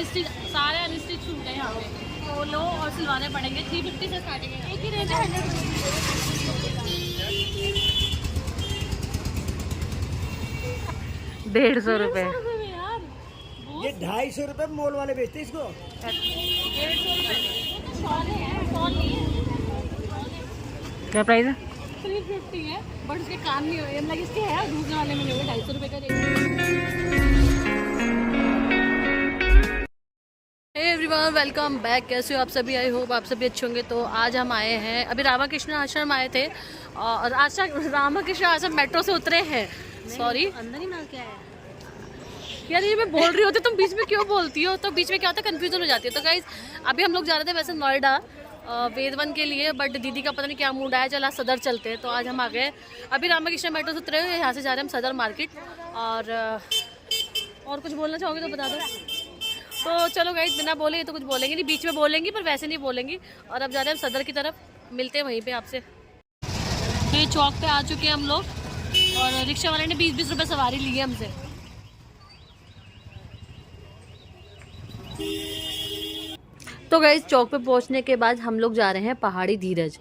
Unstitch suit है यहाँ पे, तो लो और सिलवाने पड़ेंगे। 350 से स्टार्टिंग है, एक ही रेंज है 100 रुपये। में यार। ये 250 रुपए मॉल वाले बेचते हैं इसको। 150 रुपये शॉल है, शॉल नहीं है। क्या प्राइस है? 350 है, बट उसके काम नहीं हुए, मतलब इसके है, दूसरे वाले में नहीं हुए। 250 रुपये का रेट। एवरीवन वेलकम बैक, कैसे हो आप सभी? आई होप आप सभी अच्छे होंगे। तो आज हम आए हैं, अभी रामाकृष्ण आश्रम आए थे, और रामाकृष्ण आश्रम मेट्रो से उतरे हैं। सॉरी, अंदर ही ना क्या है यार ये मैं बोल रही होती तुम बीच में क्यों बोलती हो? तो बीच में क्या होता है, कंफ्यूजन हो जाती है। तो गाइज अभी हम लोग जा रहे थे वैसे नोएडा वेदवन के लिए, बट दीदी का पता नहीं क्या मूड आया, चला सदर चलते हैं। तो आज हम आ गए, अभी रामाकृष्ण मेट्रो से उतरे हुए, यहाँ से जा रहे हैं हम सदर मार्केट। और कुछ बोलना चाहोगे तो बता दो। तो चलो गाइज, बिना बोले ये तो कुछ बोलेंगे नहीं, बीच में बोलेंगी पर वैसे नहीं बोलेंगी। और अब जा रहे हैं हम सदर की तरफ, मिलते हैं वहीं पे आपसे। तो ये चौक पे आ चुके हैं हम लोग, और रिक्शा वाले ने 20-20 रुपये सवारी ली है हमसे। तो गाइज चौक पे पहुंचने के बाद हम लोग जा रहे हैं पहाड़ी धीरज।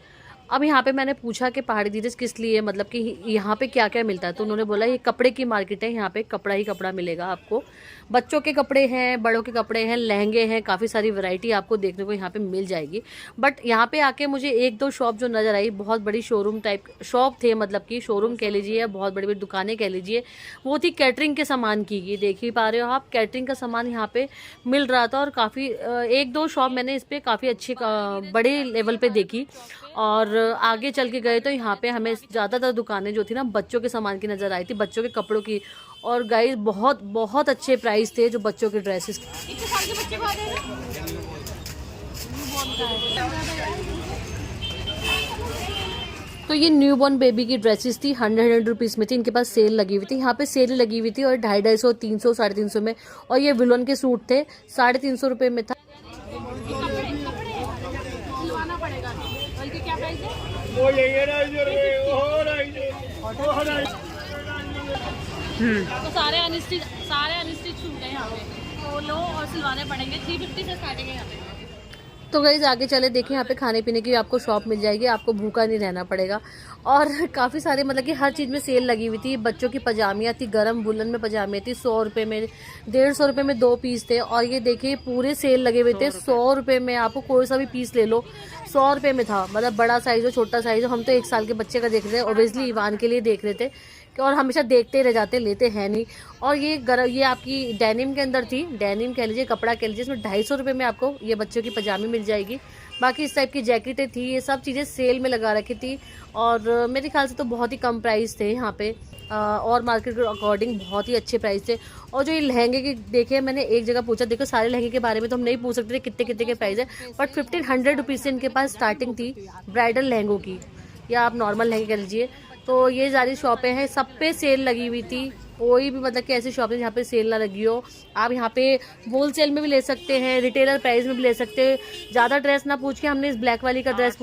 अब यहाँ पे मैंने पूछा कि पहाड़ी धीरज किस लिए, मतलब कि यहाँ पे क्या क्या मिलता है। तो उन्होंने बोला ये कपड़े की मार्केट है, यहाँ पे कपड़ा ही कपड़ा मिलेगा आपको। बच्चों के कपड़े हैं, बड़ों के कपड़े हैं, लहंगे हैं, काफ़ी सारी वैरायटी आपको देखने को यहाँ पे मिल जाएगी। बट यहाँ पे आके मुझे 1-2 शॉप जो नज़र आई, बहुत बड़ी शोरूम टाइप शॉप थे, मतलब कि शोरूम कह लीजिए, बहुत बड़ी बड़ी दुकानें कह लीजिए। वो थी कैटरिंग के सामान की, ये देख ही पा रहे हो आप, कैटरिंग का सामान यहाँ पे मिल रहा था। और काफ़ी 1-2 शॉप मैंने इस पर काफ़ी अच्छी बड़े लेवल पे देखी। और आगे चल के गए तो यहाँ पे हमें ज़्यादातर दुकानें जो थी ना बच्चों के सामान की नज़र आई थी, बच्चों के कपड़ों की। और गाइस बहुत बहुत अच्छे प्राइस थे जो बच्चों के ड्रेसेस के। तो ये न्यूबॉर्न बेबी की ड्रेसेस थी, 100 रुपीज़ में थी। इनके पास सेल लगी हुई थी, यहाँ पे सेल लगी हुई थी, और 250, 300, 350 में। और ये विलन के सूट थे, 350 रुपये में था। तो सारे अनस्टिच सूट है यहाँ पे, तो लो और सिलवाने पड़ेंगे। 350 से स्टार्टिंग है यहाँ पे। तो गाइस आगे चले देखें, यहाँ पे खाने पीने की आपको शॉप मिल जाएगी, आपको भूखा नहीं रहना पड़ेगा। और काफ़ी सारे, मतलब कि हर चीज़ में सेल लगी हुई थी। बच्चों की पजामियाँ थी, गरम वुलन में पजामियाँ थी, 100 रुपये में, 150 रुपये में 2 पीस थे। और ये देखिए पूरे सेल लगे हुए थे, 100 रुपये में आपको कोई सा भी पीस ले लो, 100 रुपये में था। मतलब बड़ा साइज़ हो, छोटा साइज़ हो। हम तो 1 साल के बच्चे का देख रहे थे, ओबियसली इवान के लिए देख रहे थे, और हमेशा देखते रह जाते, लेते हैं नहीं। और ये आपकी डेनिम के अंदर थी, डेनिम कह लीजिए, कपड़ा कह लीजिए। इसमें 250 रुपये में आपको ये बच्चों की पजामी मिल जाएगी। बाकी इस टाइप की जैकेटें थी, ये सब चीज़ें सेल में लगा रखी थी। और मेरे ख्याल से तो बहुत ही कम प्राइस थे यहाँ पे, और मार्केट के अकॉर्डिंग बहुत ही अच्छे प्राइस थे। और जो ये लहंगे की देखे, मैंने एक जगह पूछा, देखो सारे लहंगे के बारे में तो हम नहीं पूछ सकते थे कितने कितने के प्राइस है, बट 1500 रुपीज़ से इनके पास स्टार्टिंग थी ब्राइडल लहंगों की, या आप नॉर्मल लहंगे कह लीजिए। तो ये सारी शॉपें हैं, सब पे सेल लगी हुई थी। कोई भी मतलब कि ऐसी शॉप है जहाँ पे सेल ना लगी हो। आप यहाँ पे होलसेल में भी ले सकते हैं, रिटेलर प्राइस में भी ले सकते हैं। ज़्यादा ड्रेस ना पूछ के हमने इस ब्लैक वाली का ड्रेस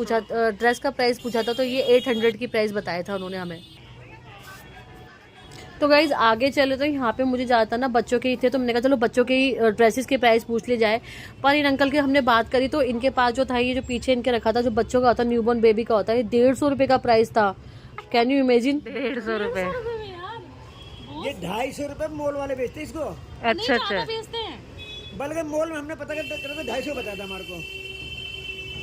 का प्राइस पूछा था, तो ये 800 की प्राइस बताया था उन्होंने हमें। तो गाइज आगे चले तो यहाँ पे मुझे ज़्यादातर ना बच्चों के ही थे, तो मैंने कहा चलो बच्चों के ही ड्रेसेस के प्राइस पूछ ले जाए। पर इन अंकल की हमने बात करी तो इनके पास जो था, ये जो पीछे इनके रखा था, जो बच्चों का होता है, न्यूबॉर्न बेबी का होता है, 150 रुपये का प्राइस था। Can you imagine? 150 रुपये। ये 250 रुपए मॉल वाले बेचते हैं इसको। अच्छा अच्छा, बेचते हैं। बल्कि मॉल में हमने पता कर 250 बताया था हमारे को।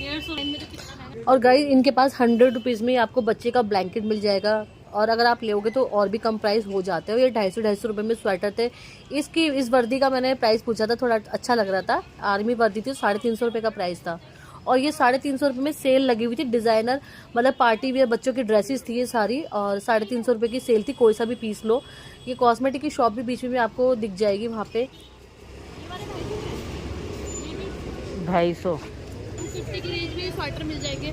150 और गाइस इनके पास 100 रुपीज़ में आपको बच्चे का ब्लैंकेट मिल जाएगा। और अगर आप लोगे तो और भी कम प्राइस हो जाते हो। ये 250 रुपये में स्वेटर थे। इस वर्दी का मैंने प्राइस पूछा था, थोड़ा अच्छा लग रहा था, आर्मी वर्दी थी, 350 रुपये का प्राइस था। और ये 350 रुपये में सेल लगी हुई थी, डिज़ाइनर मतलब पार्टी वेयर बच्चों की ड्रेसेस थी ये सारी, और 350 रुपये की सेल थी, कोई सा भी पीस लो। ये कॉस्मेटिक की शॉप भी बीच में आपको दिख जाएगी वहाँ पे। 250 50 की रेंज में स्वेटर मिल जाएंगे।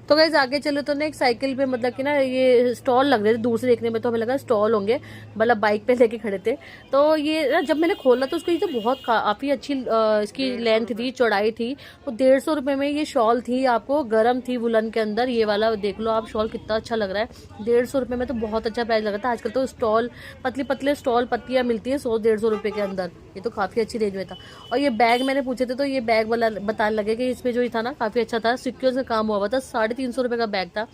तो गाइस आगे चलो तो ना एक साइकिल पे मतलब कि ना ये स्टॉल लग रहे थे, दूर से देखने में तो हमें लगा स्टॉल होंगे, मतलब बाइक पे लेके खड़े थे। तो ये ना जब मैंने खोला तो उसको ये तो बहुत काफ़ी अच्छी इसकी लेंथ थी, चौड़ाई थी। तो 150 रुपये में ये शॉल थी, आपको गर्म थी वुलन के अंदर। ये वाला देख लो आप, शॉल कितना अच्छा लग रहा है। 150 रुपये में तो बहुत अच्छा प्राइस लगा था। आजकल तो स्टॉल पतली पतले स्टॉल पत्तियाँ मिलती है 100-150 रुपये के अंदर। ये तो काफ़ी अच्छी रेंज में था। और ये बैग मैंने पूछे थे तो ये बैग वाला बताने लगे कि इसमें जो था ना काफ़ी अच्छा था, सिक्योर से काम हुआ था। 350 रुपये का बैग था।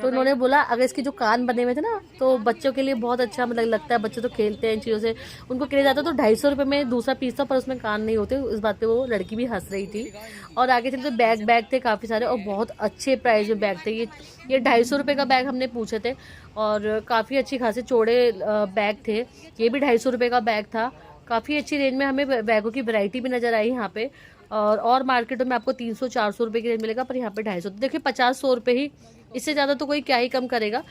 तो उन्होंने बोला अगर इसके जो कान बने हुए थे ना तो बच्चों के लिए बहुत अच्छा मतलब लगता है, बच्चे तो खेलते हैं इन चीज़ों से, उनको क्रेज आता है। तो 250 रुपये में दूसरा पीस था पर उसमें कान नहीं होते। इस बात पे वो लड़की भी हंस रही थी। और आगे चलते तो बैग थे काफ़ी सारे और बहुत अच्छे प्राइस में बैग थे। ये 250 रुपये का बैग हमने पूछे थे और काफ़ी अच्छी खासे चौड़े बैग थे। ये भी 250 रुपये का बैग था। काफ़ी अच्छी रेंज में हमें बैगों की वैरायटी भी नज़र आई यहाँ पे। और मार्केटों में आपको 300-400 रुपये की रेंज मिलेगा, पर यहाँ पे 250। देखिए 50-100 रुपये ही, इससे ज़्यादा तो कोई क्या ही कम करेगा।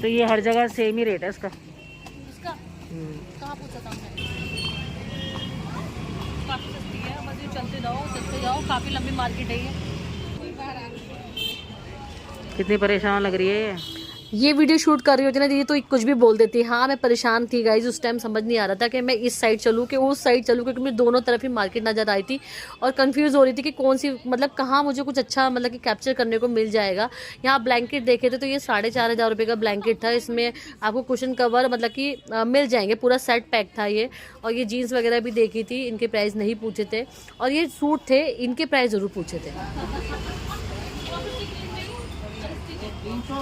तो ये हर जगह सेम ही रेट है इसका। इसका कहाँ पूछा था हमने? काफ़ी सस्ती है, बस ये चलते जाओ, काफ़ी लंबी मार्केट है ये। कितनी परेशान लग रही है ये वीडियो शूट कर रही होती ना दीदी तो कुछ भी बोल देती। हाँ मैं परेशान थी गाइज, उस टाइम समझ नहीं आ रहा था कि मैं इस साइड चलूँ कि उस साइड चलूँ, क्योंकि मुझे दोनों तरफ ही मार्केट नजर आई थी और कंफ्यूज हो रही थी कि कौन सी मतलब कहाँ मुझे कुछ अच्छा मतलब कि कैप्चर करने को मिल जाएगा। यहाँ ब्लैंकेट देखे थे तो ये 4,500 रुपये का ब्लैंकेट था। इसमें आपको कुशन कवर मतलब कि मिल जाएंगे, पूरा सेट पैक था ये। और ये जीन्स वगैरह भी देखी थी, इनके प्राइस नहीं पूछे थे। और ये सूट थे, इनके प्राइस जरूर पूछे थे। 300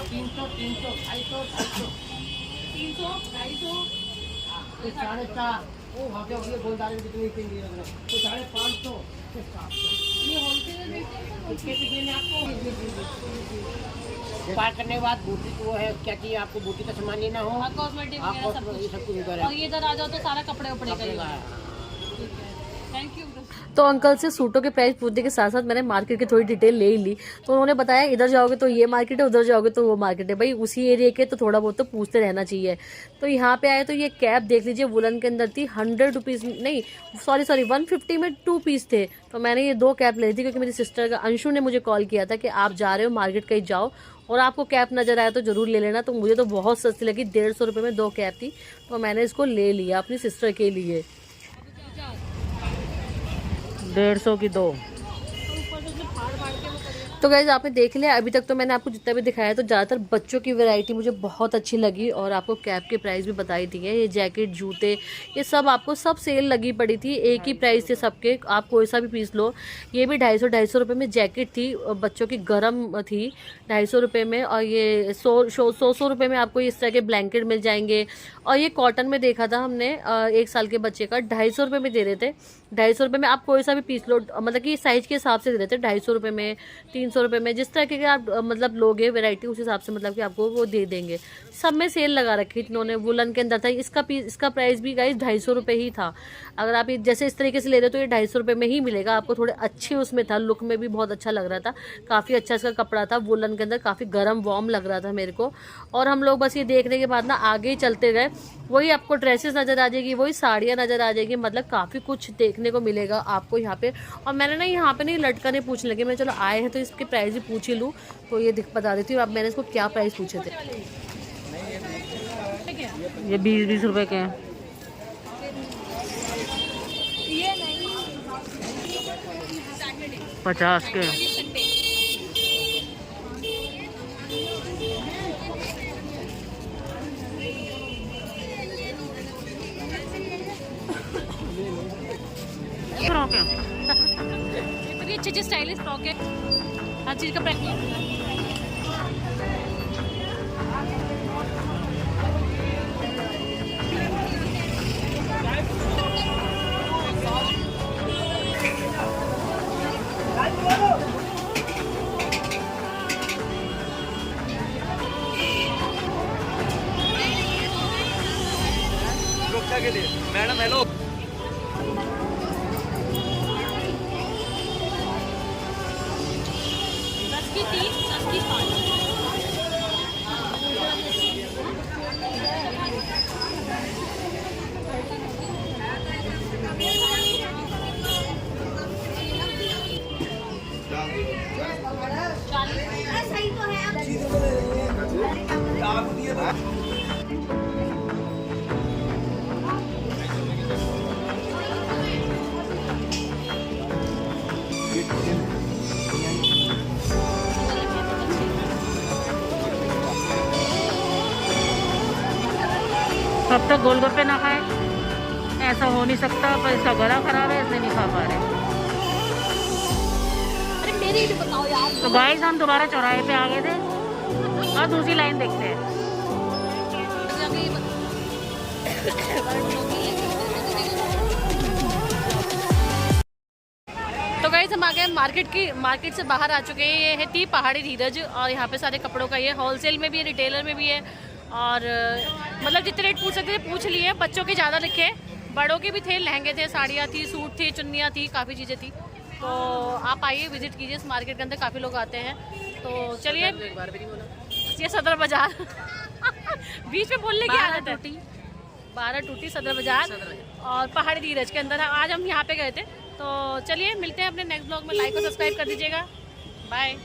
पार करने के बाद बूटी वो है क्या चाहिए आपको, बूटी का सामान लेना हो, कॉस्मेटिक आपको वगैरह सब ये कुछ। सब कुछ उधर और है। ये इधर आ जाओ तो सारा कपड़े उपड़े का ही है। Thank you. तो अंकल से सूटों के प्राइस पूछने के साथ साथ मैंने मार्केट की थोड़ी डिटेल ले ही ली। तो उन्होंने बताया इधर जाओगे तो ये मार्केट है, उधर जाओगे तो वो मार्केट है। भाई उसी एरिया के तो थोड़ा बहुत तो पूछते रहना चाहिए। तो यहाँ पे आए तो ये कैप देख लीजिए, वुलन के अंदर थी। 100 रुपीज़ नहीं, सॉरी 150 में 2 पीस थे। तो मैंने ये 2 कैप ले ली थी क्योंकि मेरी सिस्टर का अंशु ने मुझे कॉल किया था कि आप जा रहे हो मार्केट कहीं जाओ और आपको कैप नजर आया तो जरूर ले लेना। तो मुझे तो बहुत सस्ती लगी, 150 रुपये में 2 कैप थी। तो मैंने इसको ले लिया अपनी सिस्टर के लिए। 150 की 2। तो गाइज आपने देख लिया, अभी तक तो मैंने आपको जितना भी दिखाया तो ज़्यादातर बच्चों की वैरायटी मुझे बहुत अच्छी लगी। और आपको कैप के प्राइस भी बताई थी है। ये जैकेट, जूते, ये सब आपको सब सेल लगी पड़ी थी। एक ही प्राइस थे सबके, आप कोई सा भी पीस लो। ये भी 250 रुपये में जैकेट थी, बच्चों की गर्म थी 250 रुपये में। और ये 100 रुपये में आपको इस तरह के ब्लैंकेट मिल जाएंगे। और ये कॉटन में देखा था हमने 1 साल के बच्चे का 250 रुपये में दे रहे थे। 250 रुपये में आप कोई सा भी पीस लो, मतलब कि साइज के हिसाब से दे रहे थे। 250 रुपये में, 300 रुपये में, जिस तरह के आप मतलब लोगे वैरायटी उस हिसाब से मतलब कि आपको वो दे देंगे। सब में सेल लगा रखी थी इन्होंने, वुलन के अंदर था। इसका प्राइस भी गाइस 250 रुपये ही था। अगर आप जैसे इस तरीके से ले रहे हो तो ये 250 रुपये में ही मिलेगा आपको। थोड़े अच्छे उसमें था, लुक में भी बहुत अच्छा लग रहा था। काफ़ी अच्छा इसका कपड़ा था, वुलन के अंदर काफ़ी गर्म वार्म लग रहा था मेरे को। और हम लोग बस ये देखने के बाद ना आगे ही चलते गए। वही आपको ड्रेसेस नज़र आ जाएगी, वही साड़ियाँ नज़र आ जाएगी, मतलब काफ़ी कुछ देखने को मिलेगा आपको यहाँ पे। और मैंने ना यहाँ पे नहीं लटकने पूछने लगे, मैं चलो आए हैं तो इसके प्राइस भी पूछ ही लूँ। तो ये बता देती हूँ अब मैंने इसको क्या प्राइस पूछे थे। ये 20-20 रुपए के हैं। ये नहीं 50 के। फ्रॉक है। इतनी अच्छी स्टाइलिश फ्रॉक है, हर चीज़ का प्राइस। के लिए मैडम हेलो। 10 की 3, 10 की 5। कब तक गोलगप्पे ना खाए ऐसा हो नहीं सकता, पर इसका गला खराब है इसलिए नहीं खा पा रहे। अरे मेरी भी बताओ यार। तो गाइस हम दोबारा चौराहे पे आ गए थे और दूसरी लाइन देखते हैं। तो गाइस हम आ गए मार्केट से बाहर आ चुके हैं। ये है टी पहाड़ी धीरज और यहाँ पे सारे कपड़ों का ये होलसेल में भी है, रिटेलर में भी है और मतलब जितने रेट पूछ सकते थे पूछ लिए। बच्चों के ज़्यादा लिखे, बड़ों के भी थे, लहंगे थे, साड़ियाँ थी, सूट थे, चुन्नियाँ थी, काफ़ी चीज़ें थी। तो आप आइए विजिट कीजिए इस मार्केट के अंदर, काफ़ी लोग आते हैं। तो चलिए, ये सदर बाजार बीच में बोलने की आदत है। 12 टूटी सदर बाजार और पहाड़ी धीरज के अंदर आज हम यहाँ पे गए थे। तो चलिए मिलते हैं अपने नेक्स्ट ब्लॉग में। लाइक और सब्सक्राइब कर दीजिएगा। बाय।